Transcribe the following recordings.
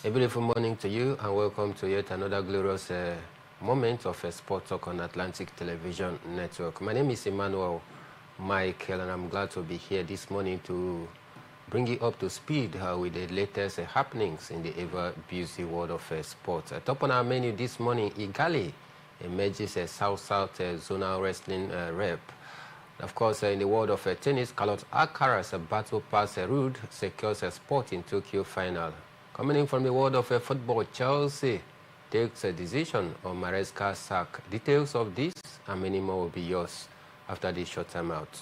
A beautiful morning to you and welcome to yet another glorious moment of Sport Talk on Atlantic Television Network. My name is Emmanuel Michael and I'm glad to be here this morning to bring you up to speed with the latest happenings in the ever-busy world of sport. Top on our menu this morning, Igali emerges a South-South zonal wrestling rep. Of course, in the world of tennis, Carlos Alcaraz battle pass Rude secures a spot in Tokyo final. Coming in from the world of football, Chelsea takes a decision on Maresca's sack. Details of this and many more will be yours after this short time out.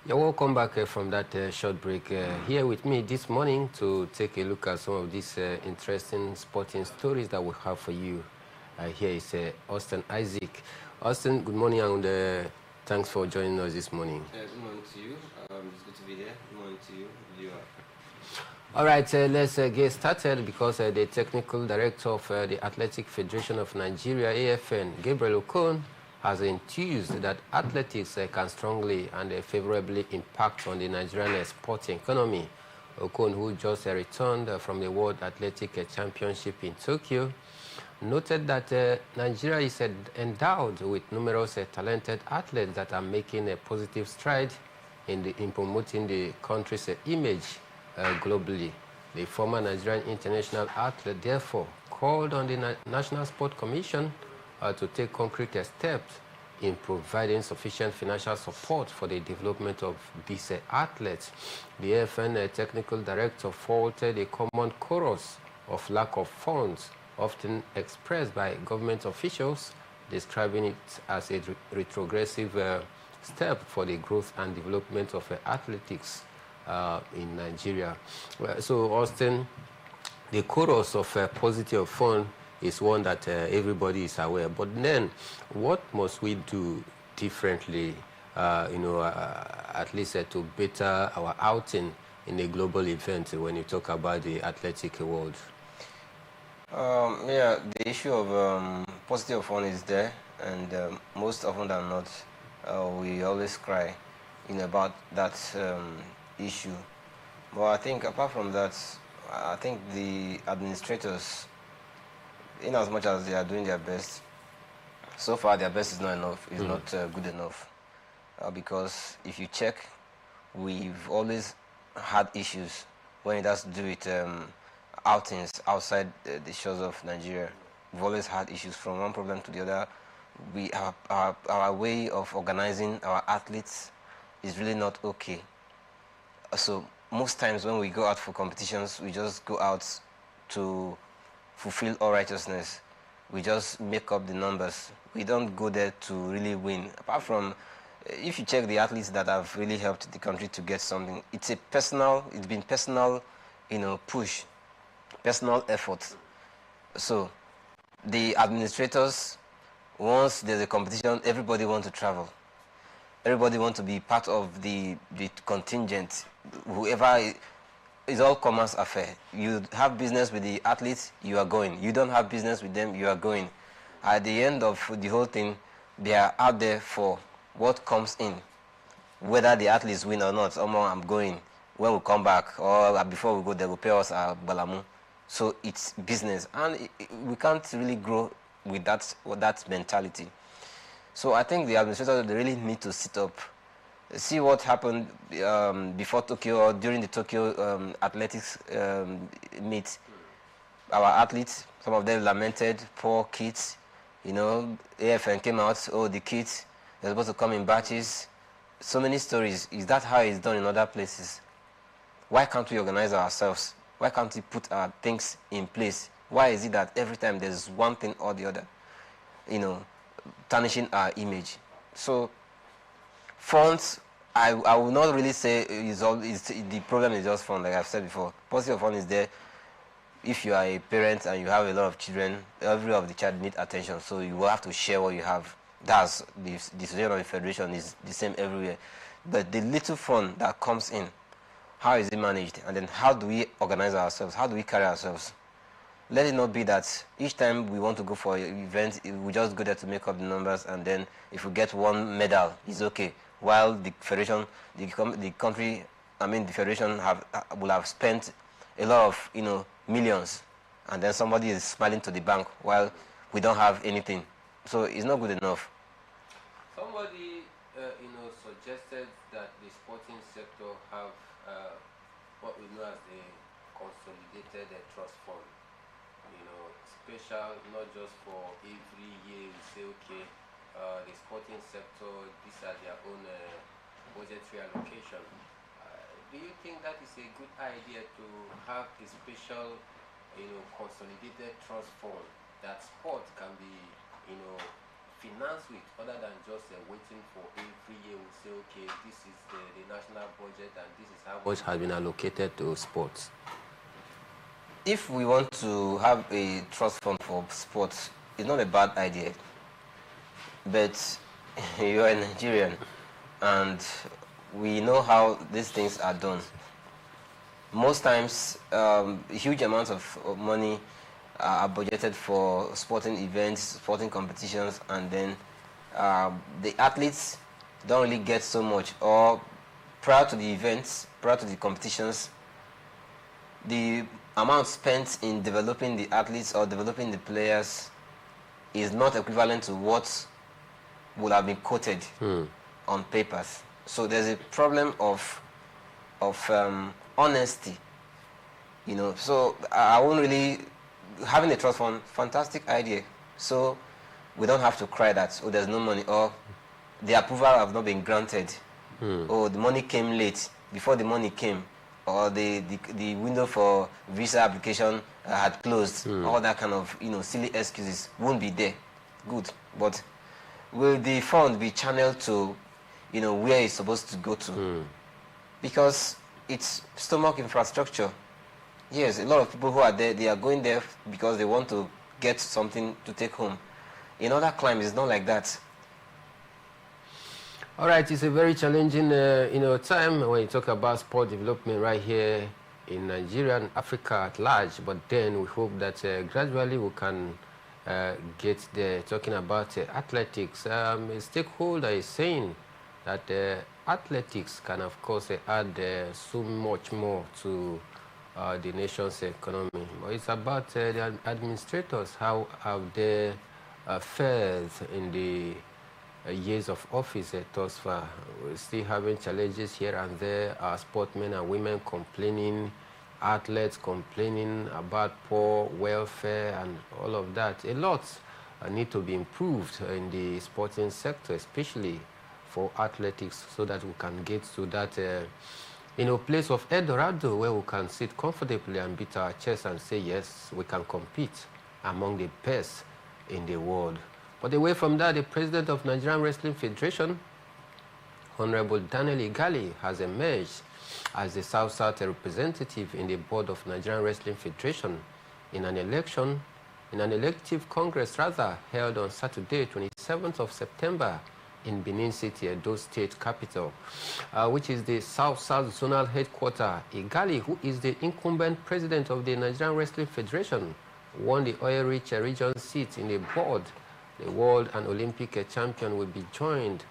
You're welcome back from that short break. Here with me this morning to take a look at some of these interesting sporting stories that we have for you. Here is Austin Isaac. Austin, good morning and thanks for joining us this morning. Good morning to you. It's good to be here. Good morning to you, viewer. All right, let's get started because the technical director of the Athletic Federation of Nigeria, AFN, Gabriel Okon, has enthused that athletics can strongly and favorably impact on the Nigerian sporting economy. Okon, who just returned from the World Athletic Championship in Tokyo, noted that Nigeria is endowed with numerous talented athletes that are making a positive stride in promoting the country's image globally. The former Nigerian international athlete therefore called on the National Sport Commission to take concrete steps in providing sufficient financial support for the development of these athletes. The AFN technical director faulted a common chorus of lack of funds often expressed by government officials, describing it as a retrogressive step for the growth and development of athletics in Nigeria. So, Austin, the chorus of positive fund is one that everybody is aware. But then, what must we do differently, at least to better our outing in a global event when you talk about the athletic world? Yeah, the issue of positive fun is there, and most often than not, we always cry about that issue. But I think apart from that, I think the administrators, in as much as they are doing their best, so far their best is not enough, is not good enough. Because if you check, we've always had issues when it has to do with outings outside the shores of Nigeria. We've always had issues from one problem to the other. Our way of organizing our athletes is really not okay. So most times when we go out for competitions, we just go out to fulfill all righteousness. We just make up the numbers. We don't go there to really win. Apart from, if you check the athletes that have really helped the country to get something, it's been personal, push, personal effort. So the administrators, once there's a competition, everybody wants to travel. Everybody wants to be part of the contingent. Whoever is all commerce affair. You have business with the athletes, you are going. You don't have business with them, you are going. At the end of the whole thing, they are out there for what comes in. Whether the athletes win or not, I'm going. When we come back, or before we go, they will pay us a balamu. So it's business. And we can't really grow with that mentality. So I think the administrators, they really need to sit up, see what happened before Tokyo or during the Tokyo athletics meet. Our athletes, some of them lamented, poor kids. AFN came out, the kids, they're supposed to come in batches. So many stories. Is that how it's done in other places? Why can't we organize ourselves? Why can't we put our things in place? Why is it that every time there's one thing or the other, tarnishing our image? So funds, I will not really say the problem is just fund, like I've said before. Positive fund is there. If you are a parent and you have a lot of children, every of the child need attention, so you will have to share what you have. That's the situation of the federation is the same everywhere. But the little fund that comes in, how is it managed? And then how do we organize ourselves? How do we carry ourselves? Let it not be that each time we want to go for an event, we just go there to make up the numbers, and then if we get one medal, it's okay. While the federation, the country, the federation will have spent a lot of millions, and then somebody is smiling to the bank while we don't have anything. So it's not good enough. Somebody suggested that the sporting sector have what we know as the consolidated trust fund. Special, not just for every year we say, okay, the sporting sector, these are their own budgetary allocation. Do you think that is a good idea to have a special, consolidated trust fund that sport can be, financed with, other than just waiting for every year we say, okay, this is the national budget and this is how much has been allocated to sports? If we want to have a trust fund for sports, it's not a bad idea. But you're a Nigerian, and we know how these things are done. Most times, huge amounts of money are budgeted for sporting events, sporting competitions, and then the athletes don't really get so much. Or prior to the events, prior to the competitions, the amount spent in developing the athletes or developing the players is not equivalent to what would have been quoted on papers. So there's a problem of honesty, So I won't really, having a trust fund, fantastic idea. So we don't have to cry that, there's no money, or the approval have not been granted, or the money came late. Before the money came, or the window for visa application had closed. All that kind of silly excuses won't be there. Good, but will the fund be channeled to where it's supposed to go to? Because it's stomach infrastructure. Yes, a lot of people who are there, they are going there because they want to get something to take home. In other climes, it's not like that. All right, it's a very challenging, time when you talk about sport development right here in Nigeria and Africa at large. But then we hope that gradually we can get there. Talking about athletics, a stakeholder is saying that athletics can, of course, add so much more to the nation's economy. But it's about the administrators. How have they fared in the years of office thus far. We're still having challenges here and there. Our sportsmen and women complaining, athletes complaining about poor welfare and all of that. A lot need to be improved in the sporting sector, especially for athletics, so that we can get to that place of Eldorado where we can sit comfortably and beat our chest and say, yes, we can compete among the best in the world. But away from that, the president of Nigerian Wrestling Federation, Honorable Daniel Igali, has emerged as the South-South representative in the board of Nigerian Wrestling Federation in an elective congress held on Saturday, 27th of September in Benin City, Edo State capital, which is the South-South zonal headquarters. Igali, who is the incumbent president of the Nigerian Wrestling Federation, won the oil-rich region seat in the board. The world and Olympic champion will be joined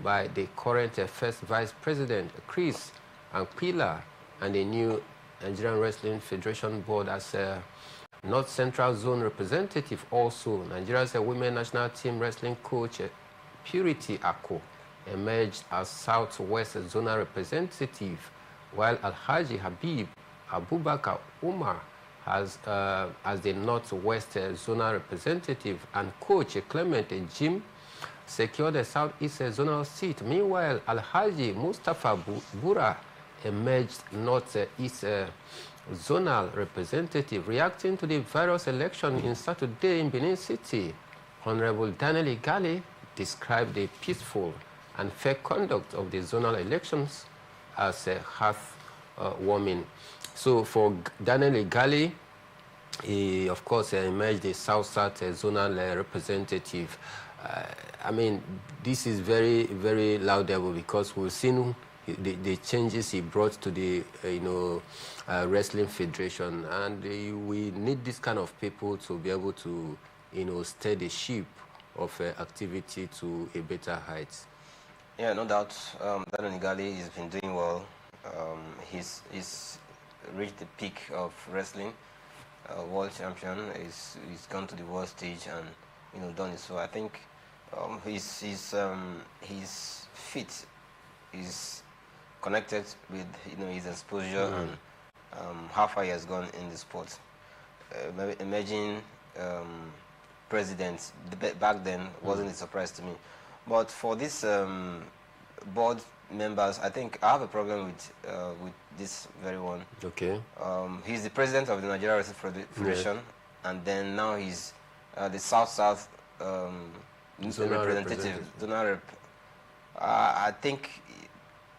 by the current first vice president, Chris Anquila, and the new Nigerian Wrestling Federation board as a North Central Zone representative. Also, Nigeria's women national team wrestling coach, Purity Ako, emerged as Southwest Zonal representative, while Alhaji Habib Abubakar Umar as the Northwest Zonal representative, and coach Clement Jim secured the Southeast Zonal seat. Meanwhile, Alhaji Mustafa Bura emerged Northeast Zonal representative. Reacting to the various election in Saturday in Benin City, Honorable Daniel Igali described the peaceful and fair conduct of the zonal elections as heartwarming. So for Daniel Igali, he of course emerged the South-South zonal representative. I mean, this is very, very laudable because we've seen the changes he brought to the wrestling federation, and we need this kind of people to be able to steer the ship of activity to a better height. Yeah, no doubt. Daniel Igali has been doing well. He's reached the peak of wrestling. World champion. He's gone to the world stage and done it. So I think his fit is connected with his exposure and how far he has gone in the sport. Emerging president back then wasn't a surprise to me, but for this board members, I think I have a problem with this very one. Okay. He's the president of the Nigeria Wrestling Federation, and then now he's the South-South representative. Zonal rep. I think,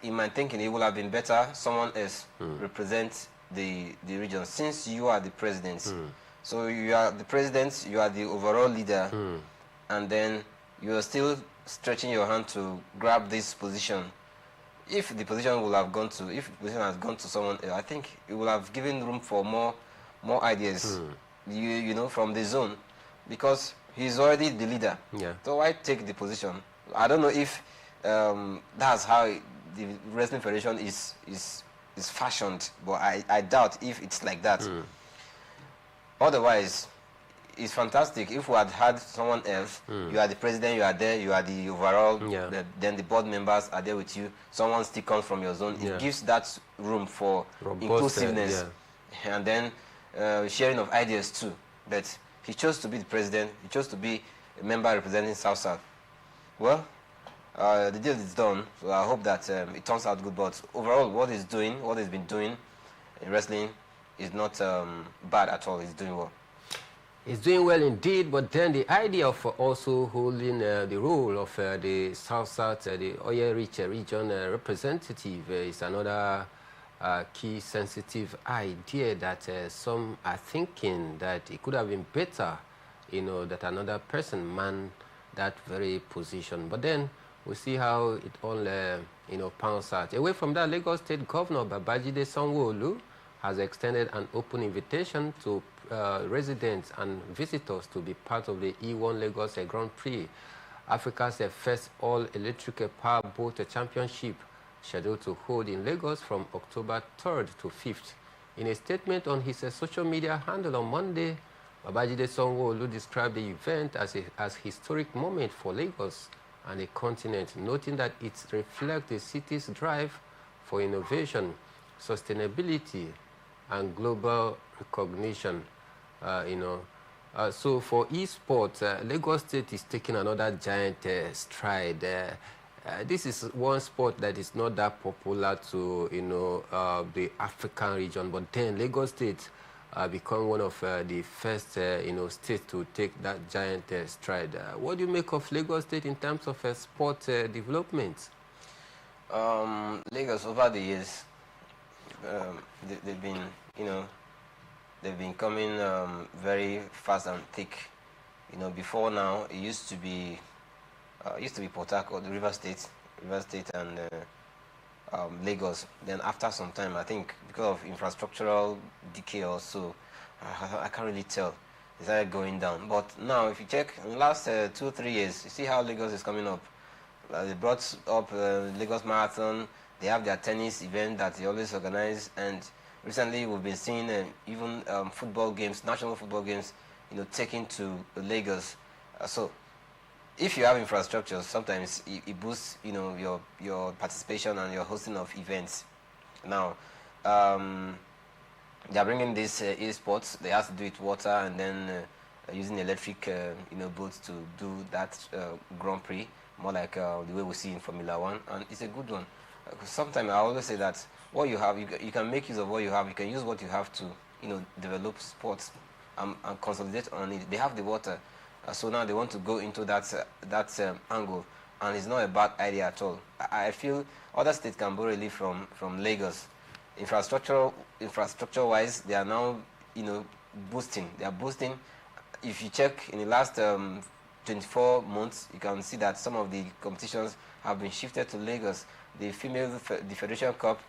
in my thinking, it would have been better someone else represent the region, since you are the president. So you are the president, you are the overall leader, and then you are still stretching your hand to grab this position. If the position has gone to someone else, I think it will have given room for more ideas, from the zone, because he's already the leader. Yeah. So why take the position? I don't know if that's how the Wrestling Federation is fashioned, but I doubt if it's like that. Otherwise, it's fantastic. If we had someone else, you are the president, you are there, you are the overall, then the board members are there with you. Someone still comes from your zone. It gives that room for inclusiveness, and then sharing of ideas too. But he chose to be the president. He chose to be a member representing South-South. Well, the deal is done, so I hope that it turns out good. But overall, what he's been doing in wrestling is not bad at all. He's doing well. He's doing well indeed, but then the idea of also holding the role of the South-South, the oil-rich region representative is another key sensitive idea that some are thinking that it could have been better, that another person man that very position. But then we see how it all, pans out. Away from that, Lagos State Governor Babajide Sanwo-Olu has extended an open invitation to residents and visitors to be part of the E1 Lagos Grand Prix, Africa's first all-electric power boat championship, scheduled to hold in Lagos from October 3rd to 5th. In a statement on his social media handle on Monday, Babajide Sanwo-Olu described the event as a historic moment for Lagos and a continent, noting that it reflects the city's drive for innovation, sustainability, and global recognition. So for esports, Lagos State is taking another giant stride. This is one sport that is not that popular to the African region, but then Lagos State become one of the first states to take that giant stride. What do you make of Lagos State in terms of sport development? Lagos over the years, they've been they've been coming very fast and thick. Before now it used to be Port Harcourt, River State, and Lagos. Then after some time, I think because of infrastructural decay or so, I can't really tell. It started going down. But now, if you check in the last 2-3 years, you see how Lagos is coming up. They brought up Lagos Marathon. They have their tennis event that they always organize, and recently we've been seeing even football games, national football games, taken to Lagos. So if you have infrastructure, sometimes it boosts, your participation and your hosting of events. Now, they are bringing this esports. They have to do it water and then using electric, boats to do that Grand Prix, more like the way we see in Formula One, and it's a good one. Sometimes I always say that what you have, you can make use of what you have. You can use what you have to, develop sports and consolidate on it. They have the water. So now they want to go into that angle, and it's not a bad idea at all. I feel other states can borrow relief from Lagos. Infrastructure-wise, they are now boosting. They are boosting. If you check in the last 24 months, you can see that some of the competitions have been shifted to Lagos. The Federation Cup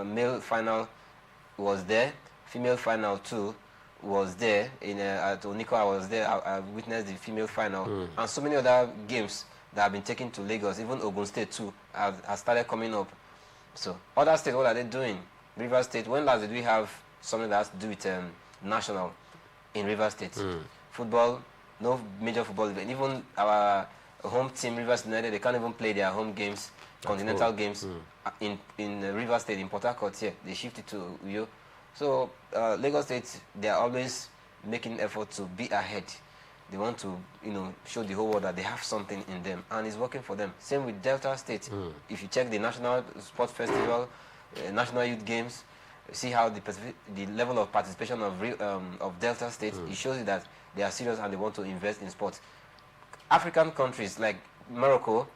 male final was there. Female final too was there at Oniko. I was there. I witnessed the female final and so many other games that have been taken to Lagos. Even Ogun State too has started coming up. So other states, what are they doing? River State. When last did we have something that has to do with national in River State? Football, no major football event. Even our home team, Rivers United, they can't even play their home games, continental games in River State, in Port Harcourt here. They shifted to Uyo. So Lagos State, they are always making effort to be ahead. They want to, show the whole world that they have something in them, and it's working for them. Same with Delta State. If you check the National Sports Festival, National Youth Games, see how the level of participation of Delta State, it shows you that they are serious and they want to invest in sports. African countries like Morocco,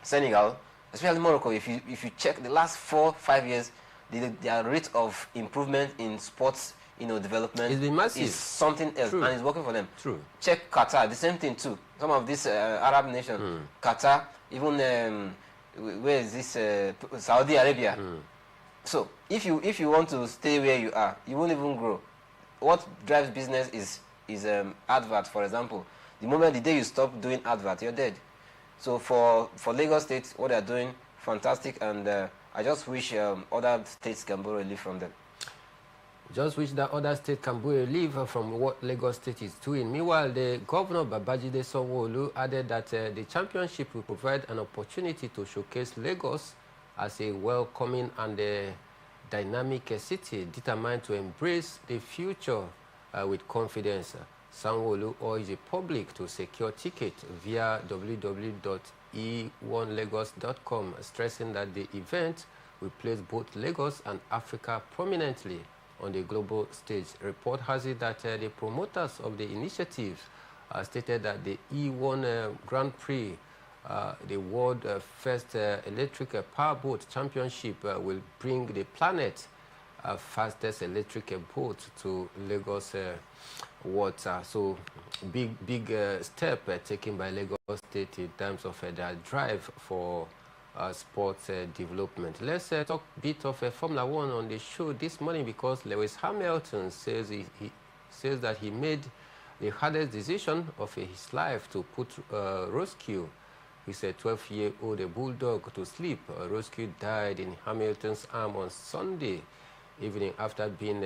Senegal, especially Morocco, if you check the last 4-5 years, their rate of improvement in sports, development is something else. True. And it's working for them. True. Check Qatar, the same thing too. Some of these Arab nations, Qatar, even where is this Saudi Arabia. So if you want to stay where you are, you won't even grow. What drives business is advert, for example. The day you stop doing advert, you're dead. So for Lagos State, what they're doing, fantastic, and I just wish other states can borrow relief from them. Just wish that other states can borrow relief from what Lagos State is doing. Meanwhile, the governor, Babajide Sanwo-Olu, added that the championship will provide an opportunity to showcase Lagos as a welcoming and dynamic city determined to embrace the future with confidence. Sanwo-Olu urged the public to secure tickets via www.e1lagos.com, stressing that the event will place both Lagos and Africa prominently on the global stage. Report has it that the promoters of the initiative stated that the E1 Grand Prix, the world first electric powerboat championship, will bring the planet fastest electric boat to Lagos water. So big step taken by Lagos State in terms of their drive for sports development. Let's talk a bit of Formula One on the show this morning, because Lewis Hamilton says he says that he made the hardest decision of his life to put Roscoe, his 12-year-old bulldog, to sleep. Roscoe died in Hamilton's arm on Sunday evening after being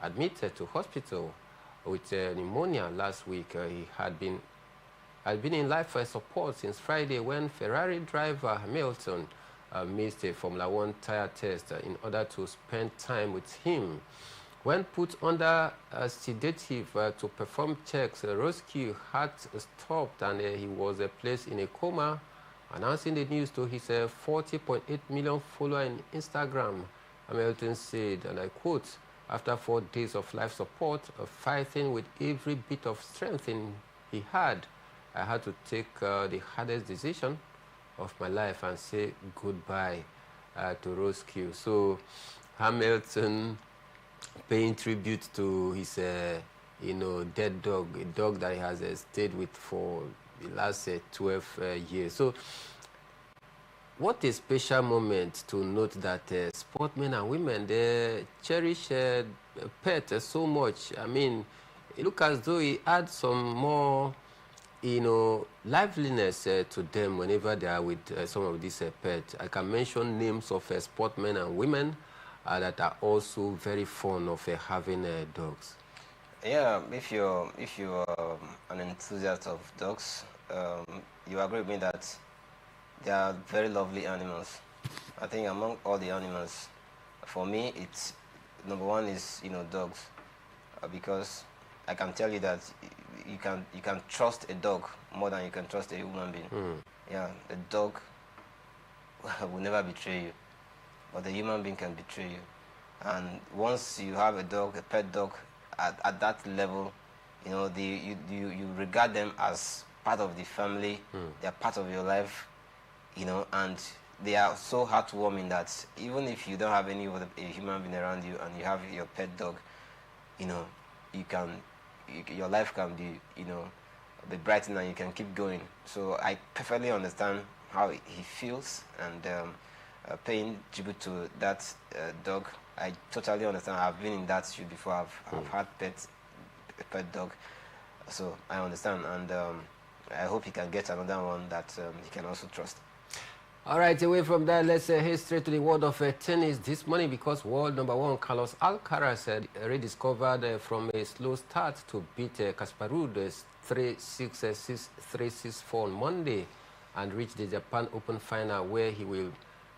admitted to hospital with pneumonia last week. He had been has been in life support since Friday when Ferrari driver Hamilton missed a Formula One tire test in order to spend time with him. When put under sedative to perform checks, Roski heart stopped and he was placed in a coma. Announcing the news to his 40.8 million followers on Instagram, Hamilton said, and I quote, "After 4 days of life support, fighting with every bit of strength he had, I had to take the hardest decision of my life and say goodbye to Roski." So Hamilton paying tribute to his dead dog, a dog that he has stayed with for the last 12 years. So what a special moment to note that sportsmen and women, they cherish pets so much. I mean, it looks as though he adds some more liveliness to them whenever they are with some of these pets. I can mention names of sportsmen and women that are also very fond of having dogs. Yeah, if you're an enthusiast of dogs, you agree with me that they are very lovely animals. I think among all the animals, for me, it's number one is dogs, because I can tell you that you can trust a dog more than you can trust a human being. Yeah, a dog will never betray you, but the human being can betray you. And once you have a dog, a pet dog, at that level, you regard them as part of the family. They are part of your life, and they are so heartwarming that even if you don't have any other a human being around you and you have your pet dog, your life can be brightened and you can keep going. So I perfectly understand how he feels, and paying tribute to that dog. I totally understand. I've been in that shoe before. I've had a pet dog, so I understand, and I hope he can get another one that he can also trust. All right, away from that, let's head straight to the world of tennis this morning, because world number one Carlos Alcaraz rediscovered from a slow start to beat Kasparov 3-6, 6-3, 6-4 on Monday and reach the Japan Open final, where he will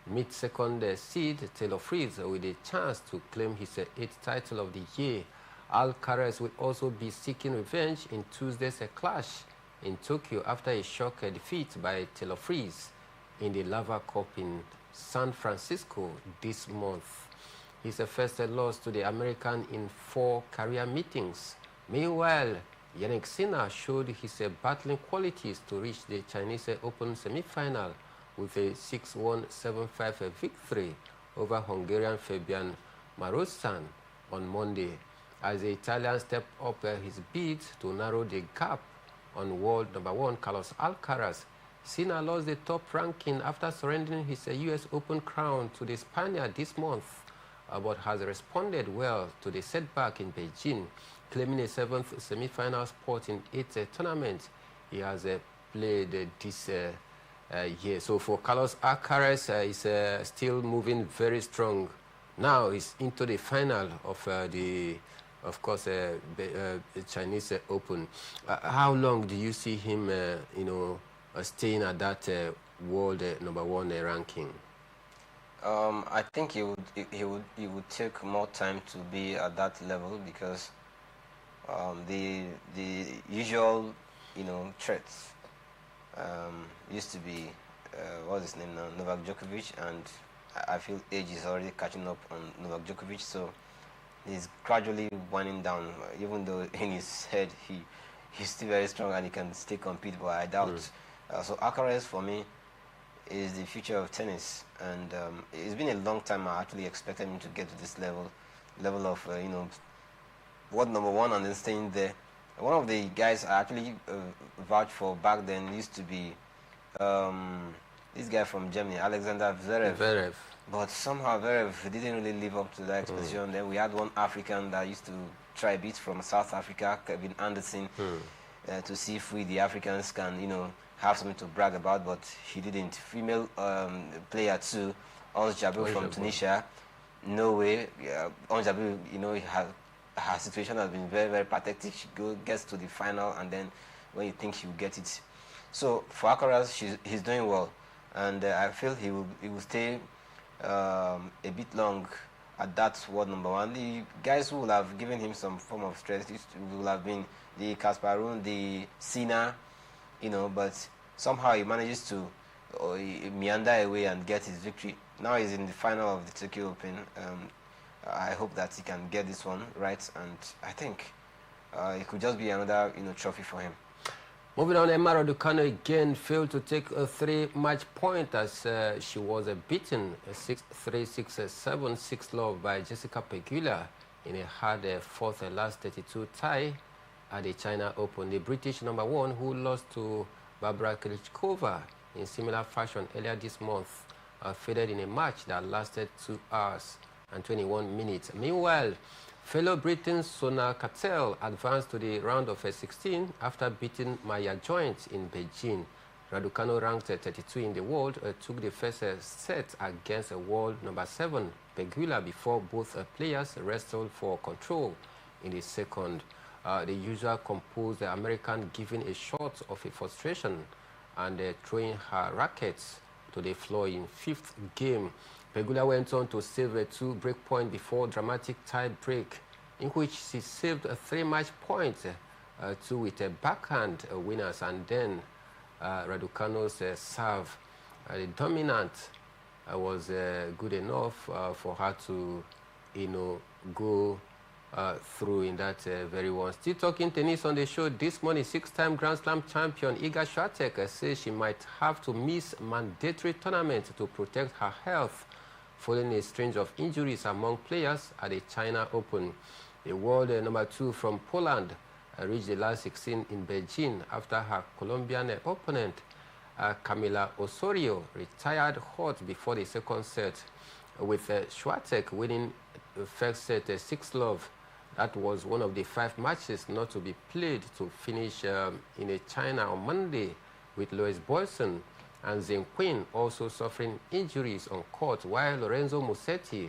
meet second seed Taylor Fritz with a chance to claim his 8th title of the year. Alcaraz will also be seeking revenge in Tuesday's clash in Tokyo after a shock defeat by Taylor Fritz in the Lava Cup in San Francisco this month. His first loss to the American in 4 career meetings. Meanwhile, Jannik Sinner showed his battling qualities to reach the Chinese Open semi-final with a 6-1, 7-5 victory over Hungarian Fabian Marosan on Monday, as the Italian stepped up his bid to narrow the gap on world number one Carlos Alcaraz. Sinner lost the top ranking after surrendering his US Open crown to the Spaniard this month, but has responded well to the setback in Beijing, claiming a 7th semi-final spot in 8 tournaments he has played this year. So for Carlos Alcaraz, he's still moving very strong. Now he's into the final of the Chinese Open. How long do you see him, staying at that world number one ranking? I think he would take more time to be at that level, because the usual threats used to be what's his name now, Novak Djokovic, and I feel age is already catching up on Novak Djokovic, so he's gradually winding down. Even though in his head he's still very strong and he can still compete, but I doubt. So Alcaraz for me is the future of tennis, and it's been a long time. I actually expected him to get to this level of world number one and then staying there. One of the guys I actually vouched for back then used to be this guy from Germany, Alexander Zverev. But somehow Zverev didn't really live up to that expectation. Then we had one African that used to try a bit from South Africa, Kevin Anderson, to see if we, the Africans, can have something to brag about, but he didn't. Female player too, Ons Jabeur from Tunisia. No way. Ons Jabeur, her situation has been very, very pathetic. She gets to the final, and then when you think she'll get it, So for Alcaraz, he's doing well, and I feel he will stay a bit long at that world number one. The guys who will have given him some form of stress will have been the Kasparov, the Sina, but somehow he manages to meander away and get his victory. Now he's in the final of the Tokyo Open. I hope that he can get this one right, and I think it could just be another trophy for him. Moving on, Emma Raducanu again failed to take a 3-match point as she was beaten 6-3, 6-7, 6-love by Jessica Pegula in a hard fourth last 32 tie at the China Open. The British number one, who lost to Barbara Krejcikova in similar fashion earlier this month, faded in a match that lasted 2 hours and 21 minutes. Meanwhile, fellow Briton Sona Cattell advanced to the round of 16 after beating Maya Joint in Beijing. Raducanu, ranked 32 in the world, took the first set against world number 7 Pegula before both players wrestled for control in the second. The usual composed American giving a shot of a frustration and throwing her rackets to the floor in fifth game. Pegula went on to save a 2 break point before dramatic tie break, in which she saved a 3-match point, 2 with a backhand winners, and then Raducanu's serve, the dominant, was good enough for her to, go through in that very one. Still talking tennis on the show this morning, 6-time Grand Slam champion Iga Swiatek says she might have to miss mandatory tournament to protect her health following a string of injuries among players at the China Open. The world number 2 from Poland reached the last 16 in Beijing after her Colombian opponent Camila Osorio retired hot before the second set, with Swiatek winning the first set 6-love. That was one of the 5 matches not to be played to finish in China on Monday, with Louis Boyson and Zheng Qin also suffering injuries on court, while Lorenzo Musetti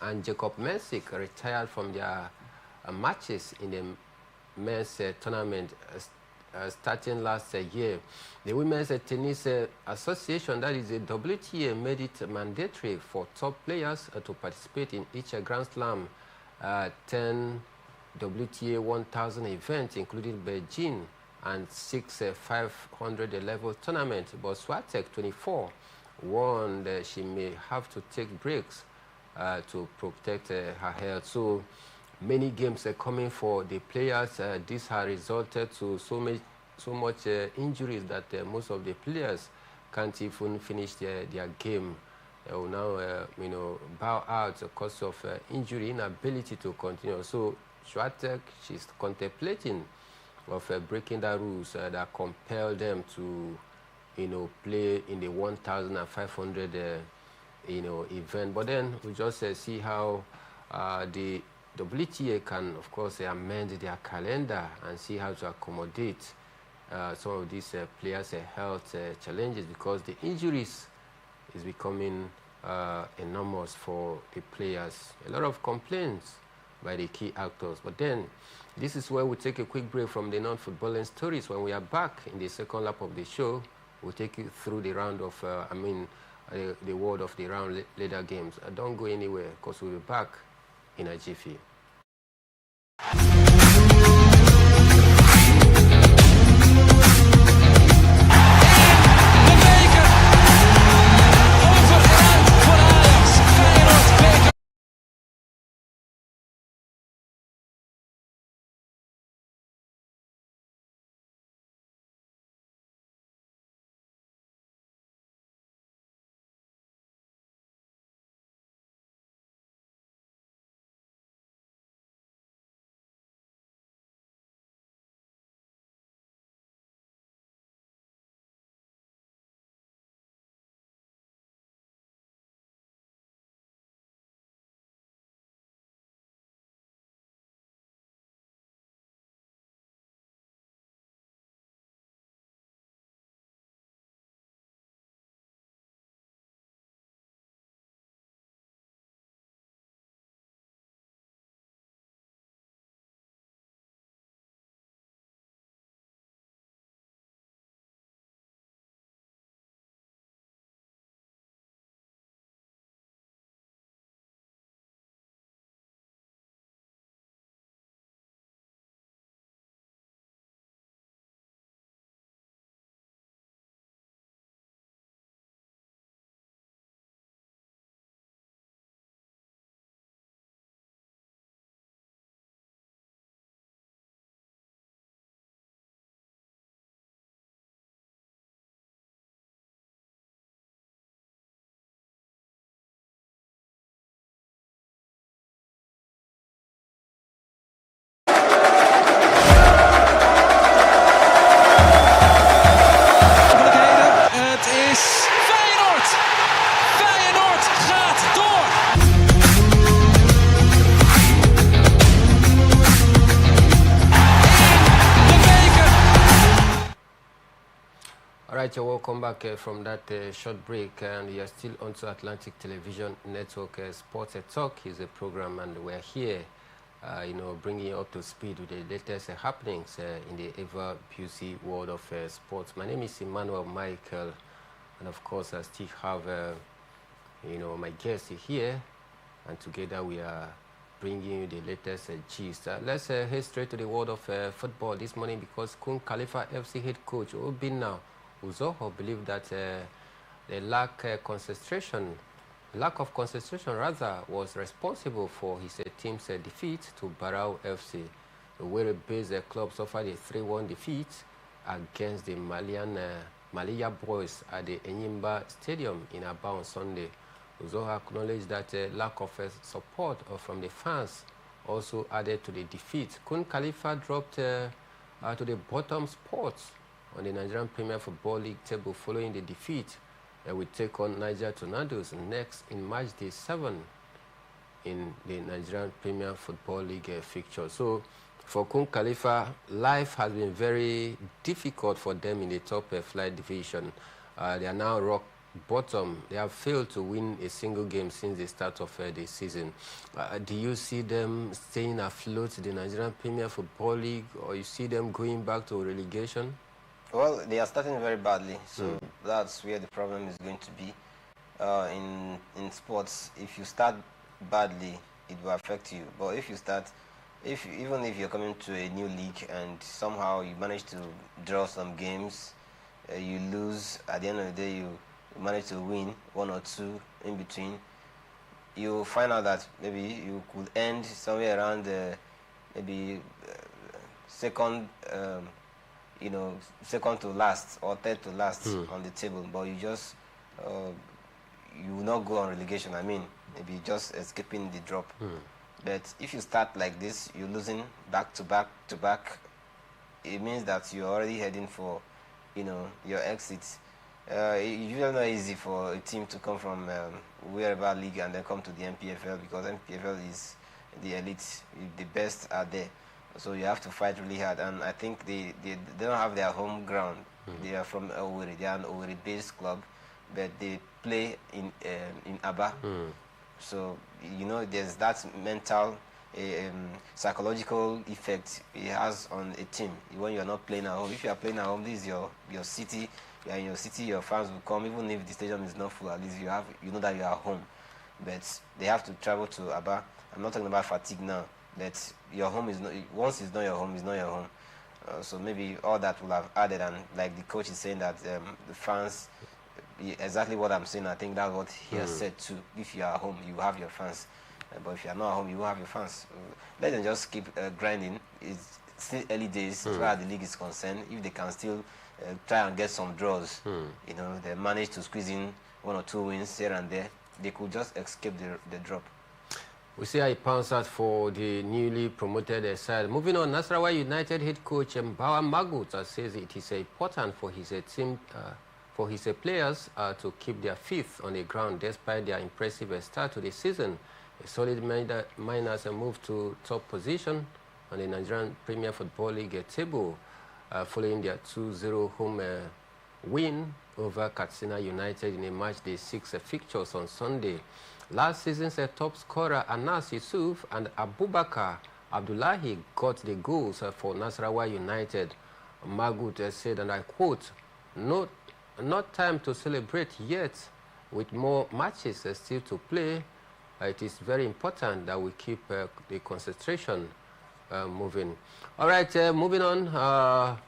and Jacob Mensik retired from their matches in the men's tournament starting last year. The Women's Tennis Association, that is the WTA, made it mandatory for top players to participate in each Grand Slam 10 WTA 1000 events, including Beijing, and 6 500 level tournaments. But Swiatek, 24, warned she may have to take breaks to protect her health. So many games are coming for the players. This has resulted to so much injuries that most of the players can't even finish their game. They will now, bow out because of injury, inability to continue. So Swiatek, she's contemplating of breaking the rules that compel them to, play in the 1,500, event. But then we just see how the WTA can, of course, amend their calendar and see how to accommodate some of these players' health challenges, because the injuries is becoming enormous for the players. A lot of complaints by the key actors. But then this is where we take a quick break from the non-footballing stories. When we are back in the second lap of the show, we'll take you through the round of, the world of the round leader games. Don't go anywhere, because we'll be back in a jiffy. All right, you're welcome back from that short break, and you're still onto Atlantic Television Network. Sports Talk is a program, and we're here, bringing you up to speed with the latest happenings in the ever-busy world of sports. My name is Emmanuel Michael, and of course, I still have, my guest here, and together we are bringing you the latest gist. Let's head straight to the world of football this morning, because Kun Khalifa FC head coach Obinna Uzoho believed that the lack of concentration was responsible for his team's defeat to Barao FC. The Were-based club suffered a 3-1 defeat against the Malia boys at the Enyimba Stadium in Aba on Sunday. Uzoho acknowledged that lack of support from the fans also added to the defeat. Kun Khalifa dropped to the bottom spot on the Nigerian Premier Football League table following the defeat. We take on Niger Tornadoes next in March Day 7 in the Nigerian Premier Football League fixture. So for Kun Khalifa, life has been very difficult for them in the top flight division. They are now rock bottom. They have failed to win a single game since the start of the season. Do you see them staying afloat in the Nigerian Premier Football League, or you see them going back to relegation? Well, they are starting very badly, so that's where the problem is going to be. In sports, if you start badly, it will affect you. But if you start, even if you're coming to a new league and somehow you manage to draw some games, you lose, at the end of the day you manage to win one or two in between, you'll find out that maybe you could end somewhere around maybe second to last or third to last on the table, but you just you will not go on relegation. I mean, maybe just escaping the drop. But if you start like this, you're losing back to back to back. It means that you're already heading for, your exit. It's usually not easy for a team to come from wherever league and then come to the MPFL, because MPFL is the elite. The best are there. So you have to fight really hard, and I think they don't have their home ground. They are from Owerri. They are an Owerri-based club, but they play in Aba. So there's that mental, psychological effect it has on a team when you are not playing at home. If you are playing at home, this is your city. You are in your city. Your fans will come, even if the stadium is not full. At least you know that you are home. But they have to travel to Aba. I'm not talking about fatigue now. That your home is not, once it's not your home, it's not your home. So maybe all that will have added, and like the coach is saying that the fans, exactly what I'm saying, I think that's what he has said too. If you are at home, you have your fans, but if you are not at home, you will have your fans. Let them just keep grinding. It's still early days as far as the league is concerned. If they can still try and get some draws, they manage to squeeze in one or two wins here and there, they could just escape the drop. We see how he pounds out for the newly promoted side. Moving on, Nasarawa United head coach Mbawa Magut says it is important for his team, for his players to keep their feet on the ground despite their impressive start to the season. A solid Miners moved to top position on the Nigerian Premier Football League table following their 2-0 home win over Katsina United in a match day 6 fixtures on Sunday. Last season's top scorer Anas Yusuf and Abubakar Abdullahi got the goals for Nasarawa United. Magut said, and I quote, "Not time to celebrate yet. With more matches still to play, it is very important that we keep the concentration moving." All right, moving on.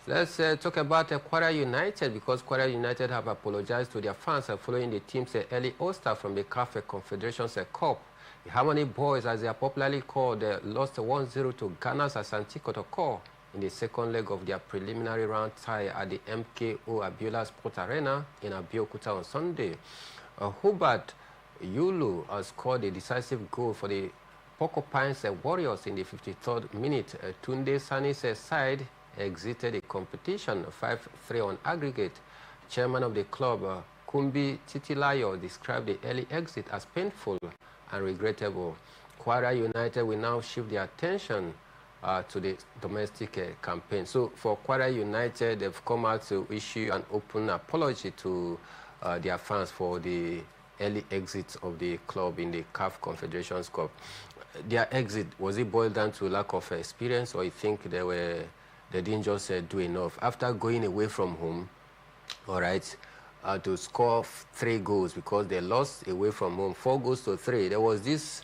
Let's talk about Kwara United, because Kwara United have apologized to their fans following the team's early ouster from the CAF Confederations Cup. The Harmony Boys, as they are popularly called, lost 1-0 to Ghana's Asante Kotoko in the second leg of their preliminary round tie at the MKO Abiola Sport Arena in Abeokuta on Sunday. Hubert Yulu scored a decisive goal for the Porcupines Warriors in the 53rd minute. Tunde Sani's side exited the competition 5-3 on aggregate. Chairman of the club, Kumbi Titilayo, described the early exit as painful and regrettable. Kwara United will now shift their attention to the domestic campaign. So for Kwara United, they've come out to issue an open apology to their fans for the early exit of the club in the CAF Confederations Cup. Their exit, was it boiled down to lack of experience, or you think they didn't just do enough? After going away from home, all right, to score 3 goals because they lost away from home, 4 goals to 3. There was this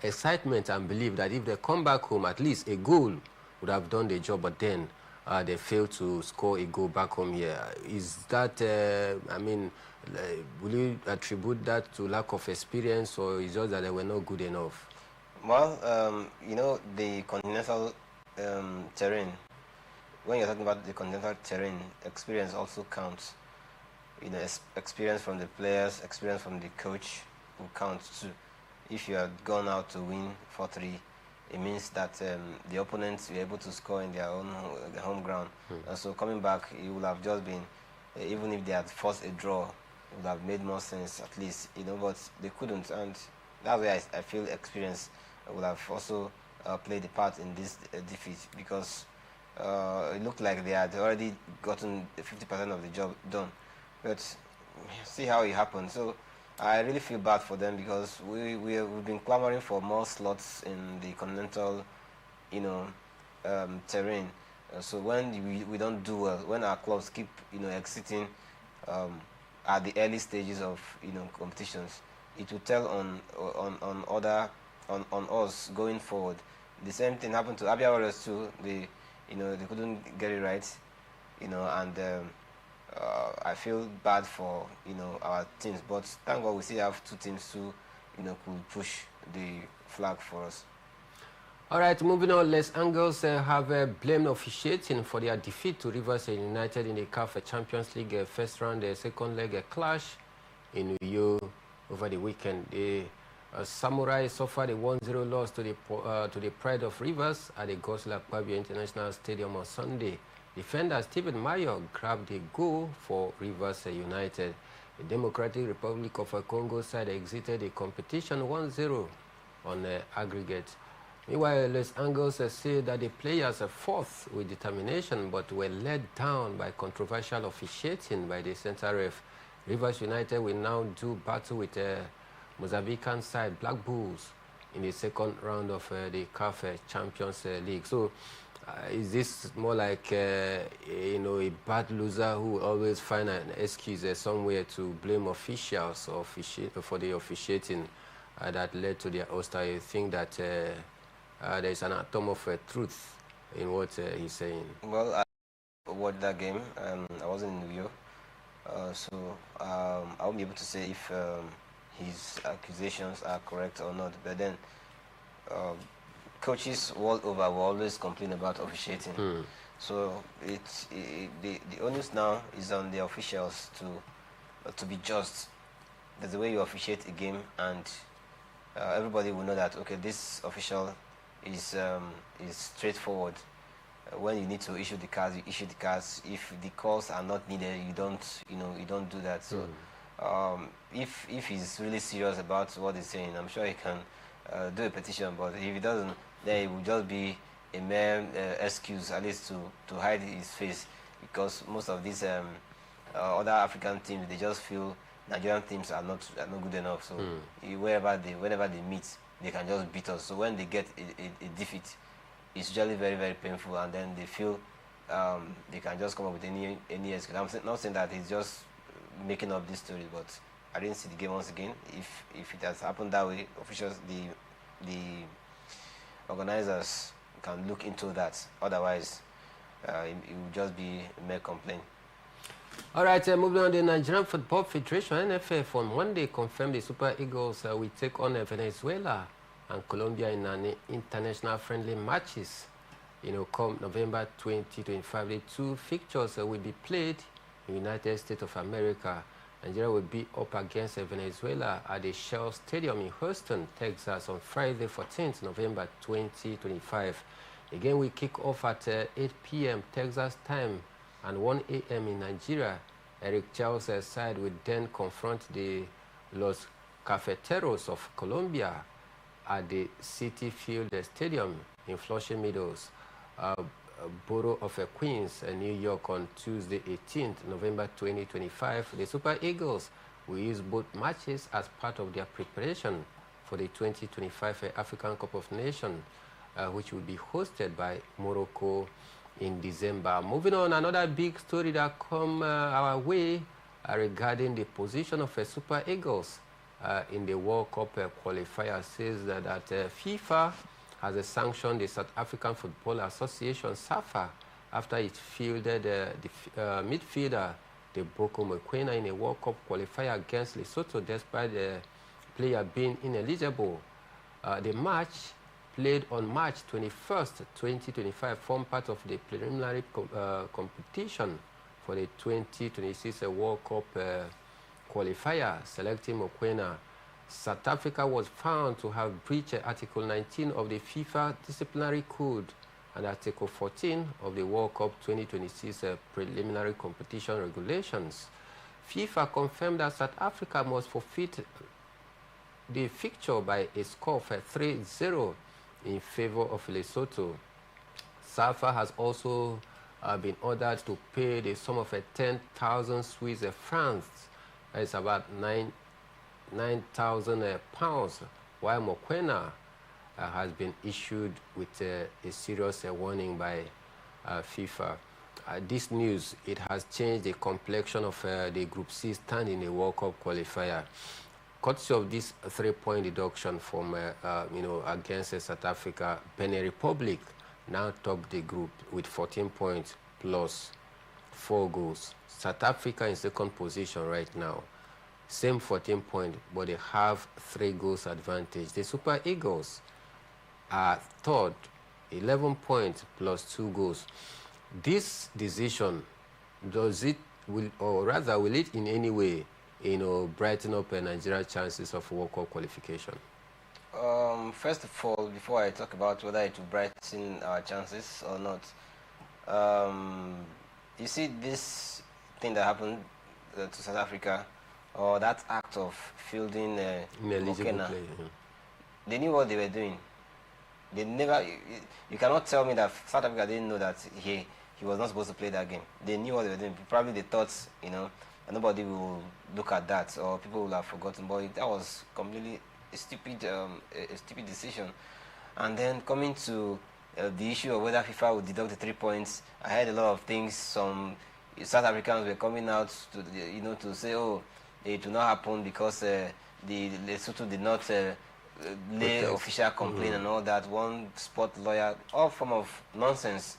excitement and belief that if they come back home, at least a goal would have done the job, but then they failed to score a goal back home here. Is that, I mean, will you attribute that to lack of experience, or is it just that they were not good enough? Well, you know, the continental terrain, when you're talking about the continental terrain, experience also counts. You know, experience from the players, experience from the coach will count too. If you have gone out to win 4-3, it means that the opponents were able to score in their own home ground. And so coming back, it would have just been, even if they had forced a draw, it would have made more sense at least, you know, but they couldn't. And that's why I feel experience would have also played a part in this defeat, because it looked like they had already gotten 50% of the job done. But see how it happened. So I really feel bad for them, because we've been clamoring for more slots in the continental, you know, terrain. So when we don't do well, when our clubs keep, you know, exiting at the early stages of, you know, competitions, it will tell on us going forward. The same thing happened to Abia Warriors too. They, you know, they couldn't get it right, you know, and I feel bad for, you know, our teams, but thank God we still have 2 teams who, you know, could push the flag for us. All right, moving on, Les Angles have blamed officiating for their defeat to Rivers United in the CAF Champions League first round, second leg clash in Uyo over the weekend. The Samurai suffered a 1-0 loss to the Pride of Rivers at the Gosla Pabio International Stadium on Sunday. Defender Stephen Mayo grabbed a goal for Rivers United. The Democratic Republic of Congo side exited the competition 1-0 on aggregate. Meanwhile, Les Angles say that the players fought with determination but were let down by controversial officiating by the center ref. Rivers United will now do battle with Mozambican side Black Bulls in the second round of the CAF Champions League. So is this more like, you know, a bad loser who will always find an excuse somewhere to blame officials or for the officiating that led to their ouster? I think that there is an atom of truth in what he's saying. Well, I watched that game. I wasn't in New York, so I won't be able to say if his accusations are correct or not. But then coaches world over will always complain about officiating. So the onus now is on the officials to be just. There's a way you officiate a game, and everybody will know that, okay, this official is straightforward. When you need to issue the cards, you issue the cards. If the calls are not needed, you don't do that. So if he's really serious about what he's saying, I'm sure he can do a petition. But if he doesn't, then it will just be a mere excuse, at least to hide his face, because most of these other African teams, they just feel Nigerian teams are not good enough. So whenever they meet, they can just beat us. So when they get a defeat, it's usually very, very painful, and then they feel they can just come up with any excuse. I'm not saying that he's just making up this story, but I didn't see the game once again. If it has happened that way, officials, the organizers can look into that. Otherwise, it will just be a mere complaint. All right, moving on, the Nigerian Football Federation, NFF, on Monday confirmed the Super Eagles will take on Venezuela and Colombia in an international friendly matches. You know, come November 2025, the 2 fixtures will be played in the United States of America. Nigeria will be up against Venezuela at the Shell Stadium in Houston, Texas on Friday, 14th November 2025. The game will kick off at 8 p.m. Texas time and 1 a.m. in Nigeria. Eric Charles' side will then confront the Los Cafeteros of Colombia at the Citi Field Stadium in Flushing Meadows. borough of Queens, New York on Tuesday 18th November 2025. The Super Eagles will use both matches as part of their preparation for the 2025 African Cup of Nations, which will be hosted by Morocco in December. Moving on, another big story that come our way regarding the position of Super Eagles in the World Cup qualifier says that FIFA has sanctioned the South African Football Association, SAFA, after it fielded the midfielder Boko Mokoena in a World Cup qualifier against Lesotho despite the player being ineligible. The match, played on March 21st, 2025, formed part of the preliminary competition for the 2026 World Cup qualifier, selecting Mokoena. South Africa was found to have breached Article 19 of the FIFA Disciplinary Code and Article 14 of the World Cup 2026 preliminary competition regulations. FIFA confirmed that South Africa must forfeit the fixture by a score of 3-0 in favor of Lesotho. SAFA has also been ordered to pay the sum of 10,000 Swiss francs. That is about 9,000 pounds, while Mokoena has been issued with a serious warning by FIFA. This news, it has changed the complexion of the Group C stand in the World Cup qualifier. Courtesy of this 3-point deduction from, against South Africa, Benin Republic now top the group with 14 points plus 4 goals. South Africa in second position right now. Same 14 points, but they have 3 goals advantage. The Super Eagles are third, 11 points plus 2 goals. This decision, will it in any way, brighten up Nigeria's chances of World Cup qualification? First of all, before I talk about whether it will brighten our chances or not, you see this thing that happened to South Africa, or that act of fielding Mokoena, they knew what they were doing. They never. You cannot tell me that South Africa didn't know that he was not supposed to play that game. They knew what they were doing. Probably they thought, nobody will look at that, or people will have forgotten. But that was completely a stupid decision. And then coming to the issue of whether FIFA would deduct the 3 points, I heard a lot of things. Some South Africans were coming out to to say, oh, it will not happen because the Lesotho did not lay official complaint and all that. One sport lawyer, all form of nonsense.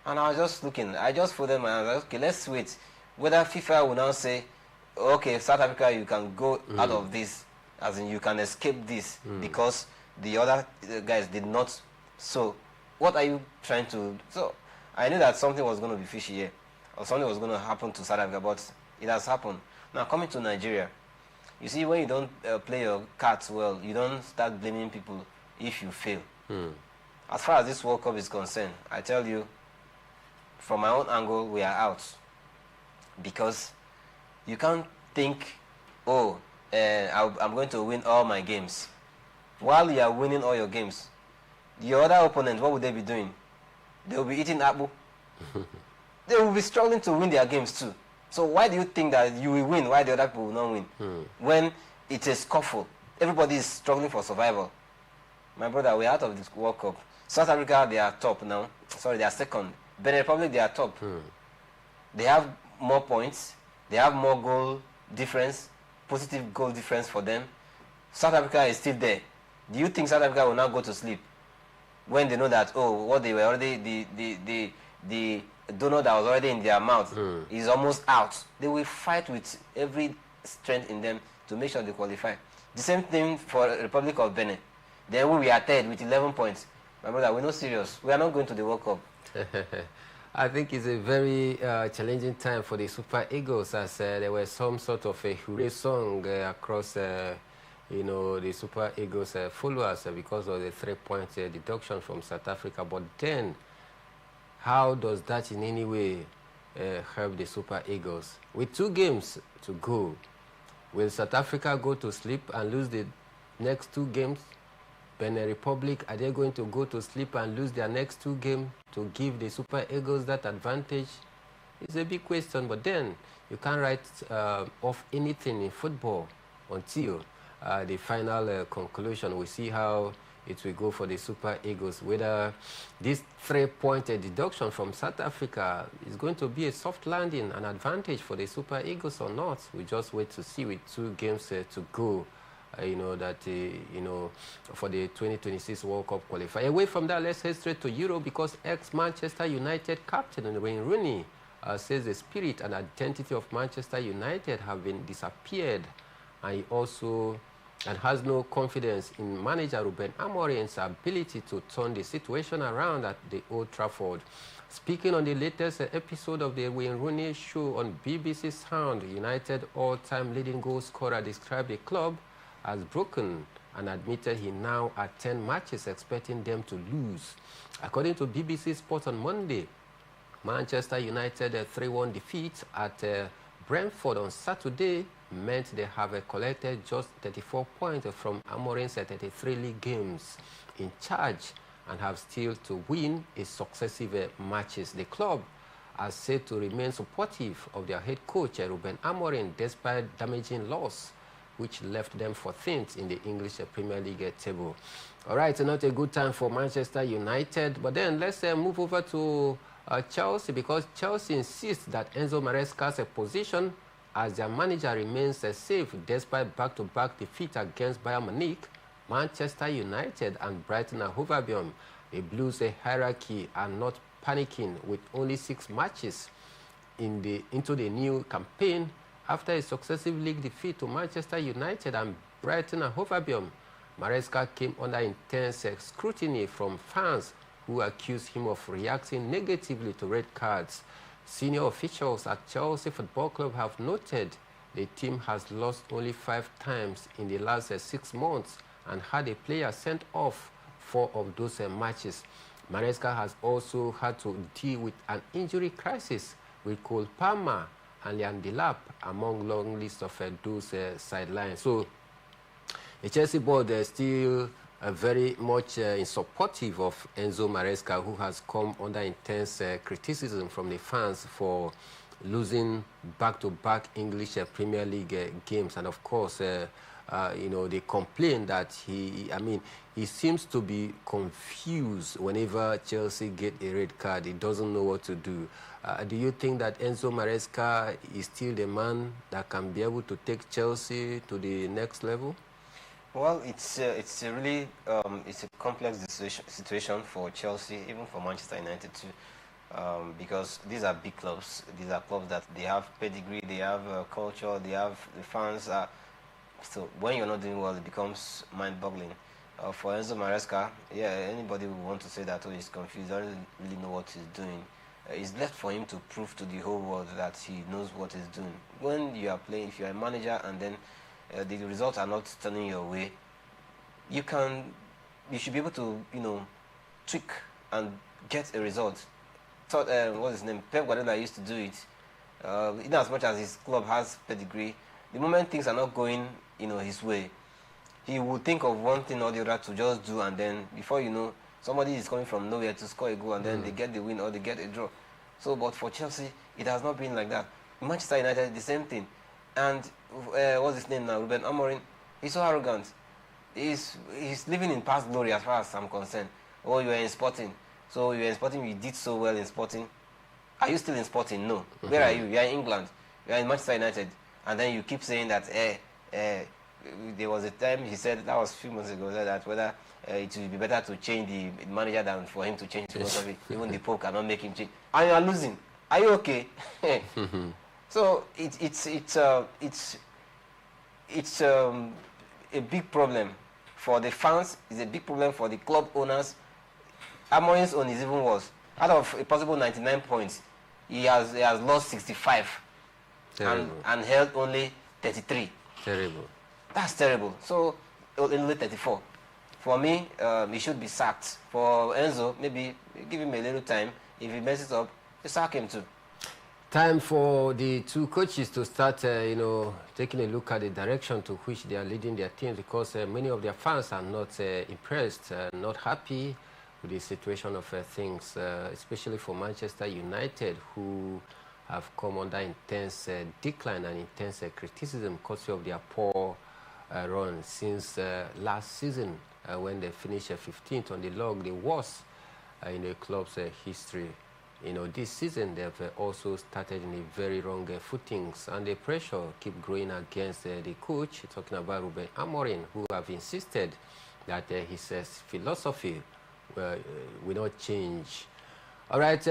And I was just looking. I just for them and I was like, okay, let's wait. Whether FIFA will now say, okay, South Africa, you can go out of this, as in you can escape this because the other guys did not. So, what are you trying to? So, I knew that something was going to be fishy here, or something was going to happen to South Africa, but it has happened. Now, coming to Nigeria, you see, when you don't play your cards well, you don't start blaming people if you fail. As far as this World Cup is concerned, I tell you, from my own angle, we are out. Because you can't think, oh, I'm going to win all my games. While you are winning all your games, your other opponent, what would they be doing? They will be eating apple. They will be struggling to win their games too. So why do you think that you will win while the other people will not win? When it's a scuffle, everybody is struggling for survival. My brother, we're out of this World Cup. South Africa, they are top now. Sorry, they are second. Benin Republic, they are top. They have more points. They have more goal difference, positive goal difference for them. South Africa is still there. Do you think South Africa will now go to sleep when they know that, oh, what they were already, the donor that was already in their mouth is almost out? They will fight with every strength in them to make sure they qualify. The same thing for Republic of Benin. Then we are third with 11 points. My brother, we're not serious. We are not going to the World Cup. I think it's a very challenging time for the Super Eagles, as there was some sort of a hooray song across, the Super Eagles followers because of the 3-point deduction from South Africa. But then, how does that in any way help the Super Eagles? With 2 games to go, will South Africa go to sleep and lose the next 2 games? Benin Republic, are they going to go to sleep and lose their next 2 games to give the Super Eagles that advantage? It's a big question, but then you can't write off anything in football until the final conclusion. We see how it will go for the Super Eagles, whether this 3-point deduction from South Africa is going to be a soft landing, an advantage for the Super Eagles or not. We just wait to see with 2 games to go. For the 2026 World Cup qualifier. Away from that, let's head straight to Europe, because ex-Manchester United captain Wayne Rooney says the spirit and identity of Manchester United have been disappeared, and he also has no confidence in manager Ruben Amorim's ability to turn the situation around at the Old Trafford. Speaking on the latest episode of the Wayne Rooney Show on BBC Sound, United all-time leading goal scorer described the club as broken and admitted he now attend matches expecting them to lose. According to BBC Sport on Monday, Manchester United 3-1 defeat at Brentford on Saturday meant they have collected just 34 points from Amorim's 33 league games in charge and have still to win a successive matches. The club has said to remain supportive of their head coach Ruben Amorim despite damaging loss, which left them 14th in the English Premier League table. All right, not a good time for Manchester United, but then let's move over to Chelsea, because Chelsea insists that Enzo Maresca's position as their manager remains safe despite back-to-back defeat against Bayern Munich, Manchester United and Brighton and Hove Albion. The Blues hierarchy are not panicking with only 6 matches into the new campaign. After a successive league defeat to Manchester United and Brighton and Hove Albion, Maresca came under intense scrutiny from fans who accused him of reacting negatively to red cards. Senior officials at Chelsea Football Club have noted the team has lost only 5 times in the last 6 months and had a player sent off 4 of those matches. Maresca has also had to deal with an injury crisis with Cole Palmer and Liam Delap among long list of those sidelines. So the Chelsea board is still very much in supportive of Enzo Maresca, who has come under intense criticism from the fans for losing back-to-back English Premier League games. And of course, they complain that he seems to be confused whenever Chelsea get a red card. He doesn't know what to do. Do you think that Enzo Maresca is still the man that can be able to take Chelsea to the next level? Well, it's a really it's a complex situation for Chelsea, even for Manchester United too, because these are big clubs. These are clubs that they have pedigree, they have culture, they have the fans. So when you're not doing well, it becomes mind-boggling. For Enzo Maresca, yeah, anybody would want to say that, oh, he's confused, doesn't really know what he's doing. It's left for him to prove to the whole world that he knows what he's doing. When you are playing, if you're a manager and then the results are not turning your way, you should be able to, tweak and get a result. Thought, what's his name? Pep Guardiola used to do it. In as much as his club has pedigree, the moment things are not going, his way, he would think of one thing or the other to just do, and then before you know, somebody is coming from nowhere to score a goal, and then they get the win or they get a draw. So, but for Chelsea, it has not been like that. Manchester United, the same thing. And what's his name now? Ruben Amorim. He's so arrogant. He's living in past glory as far as I'm concerned. Oh, you were in Sporting. So you were in Sporting, you did so well in Sporting. Are you still in Sporting? No. Where are you? You are in England. You are in Manchester United. And then you keep saying that, there was a time he said, that was a few months ago, that whether it would be better to change the manager than for him to change philosophy. Even the Pope cannot make him change. And you are losing. Are you okay? So it's a big problem for the fans. It's a big problem for the club owners. Amorim's own is even worse. Out of a possible 99 points, he has lost 65 and held only 33. Terrible. That's terrible. So only 34. For me, he should be sacked. For Enzo, maybe give him a little time. If he messes up, you sack him too. Time for the two coaches to start, taking a look at the direction to which they are leading their teams, because many of their fans are not impressed, not happy with the situation of things, especially for Manchester United, who have come under intense decline and intense criticism because of their poor run since last season, when they finished 15th on the log, the worst in the club's history. This season they've also started in a very wrong footings, and the pressure keep growing against the coach, talking about Ruben Amorim, who have insisted that his philosophy will not change. All right,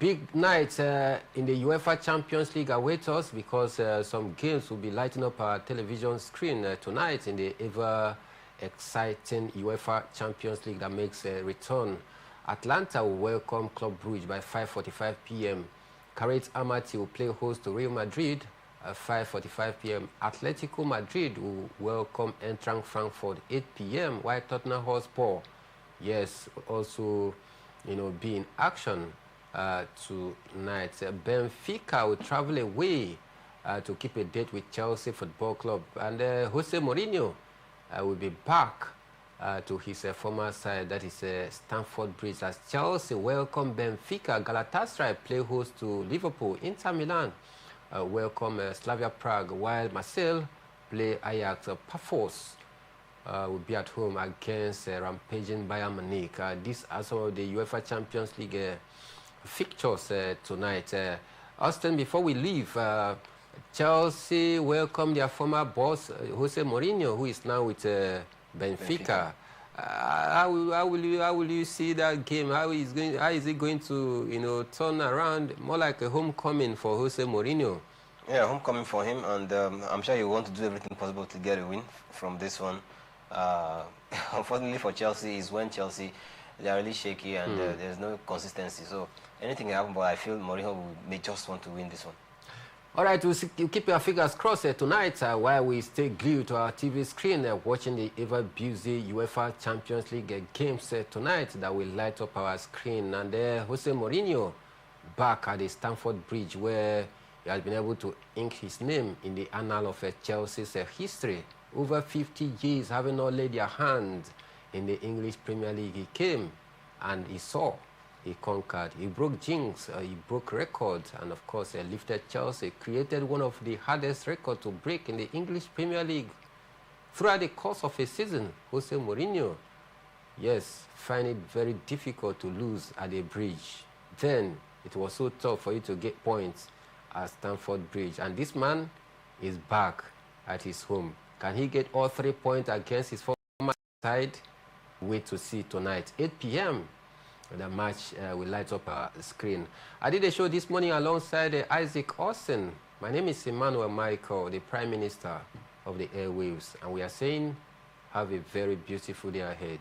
big night in the UEFA Champions League await us, because some games will be lighting up our television screen tonight in the ever exciting UEFA Champions League that makes a return. Atlanta will welcome Club Brugge by 5:45 p.m. Carrete Amati will play host to Real Madrid at 5:45 p.m. Atletico Madrid will welcome Eintracht Frankfurt 8 p.m. while Tottenham Hotspur, yes, also be in action tonight. Benfica will travel away to keep a date with Chelsea Football Club, and Jose Mourinho will be back to his former side, that is Stamford Bridge, as Chelsea welcome Benfica. Galatasaray play host to Liverpool. Inter Milan welcome Slavia Prague, while Marseille play Ajax. Pafos will be at home against rampaging Bayern Munich. These are some of the UEFA Champions League fixtures tonight. Austin, before we leave, Chelsea welcome their former boss, Jose Mourinho, who is now with Benfica. How will you see that game? How is it going to turn around? More like a homecoming for Jose Mourinho. Yeah, homecoming for him, and I'm sure he will want to do everything possible to get a win from this one. Unfortunately for Chelsea, is when Chelsea, they are really shaky, and there's no consistency. So anything can happen, but I feel Mourinho may just want to win this one. All right, you keep your fingers crossed tonight while we stay glued to our TV screen watching the ever-busy UEFA Champions League games tonight that will light up our screen. And Jose Mourinho back at the Stamford Bridge, where he has been able to ink his name in the annal of Chelsea's history. Over 50 years having not laid their hand in the English Premier League. He came and he saw. He conquered, he broke jinx, he broke records, and of course lifted Chelsea, created one of the hardest records to break in the English Premier League. Throughout the course of a season, Jose Mourinho, yes, find it very difficult to lose at the Bridge. Then it was so tough for you to get points at Stamford Bridge, and this man is back at his home. Can he get all 3 points against his former side? Wait to see tonight, 8 p.m. The match will light up our screen. I did a show this morning alongside Isaac Austin. My name is Emmanuel Michael, the Prime Minister of the Airwaves, and we are saying have a very beautiful day ahead.